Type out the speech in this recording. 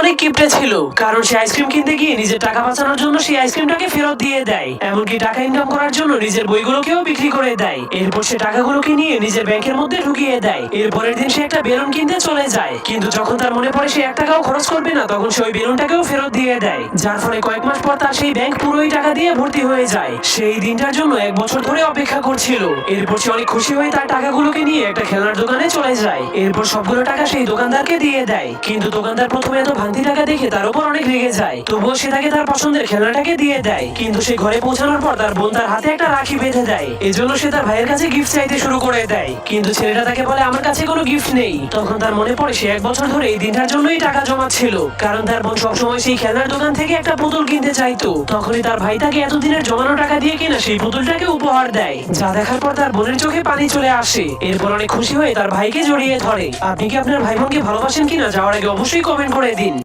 অনেক কিপটে ছিল, কারণ সে আইসক্রিম কিনতে গিয়ে নিজের টাকা বাঁচানোর জন্য সেই আইসক্রিমটাকে ফেরত দিয়ে দেয়। এমনকি টাকা ইনকাম করার জন্য নিজের বইগুলোকেও বিক্রি করে দেয়। এরপর সে টাকাগুলোকে নিয়ে নিজের ব্যাংকের মধ্যে ঢুকিয়ে দেয়। এরপরের দিন সে একটা বেলুন কিনতে চলে যায়, কিন্তু যখন তার মনে পড়ে সে 1 টাকাও খরচ করবে না, তখন সে ওই বেলুনটাকেও ফেরত দিয়ে দেয়। যার ফলে কয়েক মাস পর তার সেই ব্যাংক পুরোই টাকা দিয়ে ভর্তি হয়ে যায়। সেই দিনটার জন্য 1 বছর ধরে অপেক্ষা করছিল। এরপর সে অনেক খুশি হয়ে তার টাকাগুলোকে নিয়ে একটা খেলনার দোকানে চলে যায়। এরপর সবগুলো টাকা সেই দোকানদারকে দিয়ে দেয়। কিন্তু দোকানদার প্রথমে এত ভাঙতি টাকা দেখে তার উপর অনেক রেগে যায়। তবুও সে তাকে তার পছন্দের খেলনাটাকে দিয়ে দেয়। কিন্তু সে ঘরে পৌঁছানোর পর তার বোন তার হাতে একটা রাখি বেঁধে দেয়। এজন্য সে তার ভাইয়ের কাছে গিফট চাইতে শুরু করে দেয়। কিন্তু ছেলেটা তাকে বলে, আমার কাছে কোনো গিফট নেই। তখন তার মনে পড়ে সে 1 বছর ধরে এই দিনটার জন্যই টাকা জমাচ্ছিল, কারণ তার বোন সবসময় সেই খেলনার দোকান থেকে একটা পুতুল কিনতে চাইতো। তখনই তার ভাই তাকে এতদিনের জমানো টাকা দিয়ে কিনা সেই পুতুলটাকে উপহার দেয়, যা দেখার পর তার বোনের চোখে পানি চলে আসে। এরপর অনেক খুশি হয়ে তার ভাইকে জড়িয়ে ধরে। আপনি কি আপনার ভাই বোনকে ভালোবাসেন কিনা যাওয়ার আগে অবশ্যই কমেন্ট করে দিন।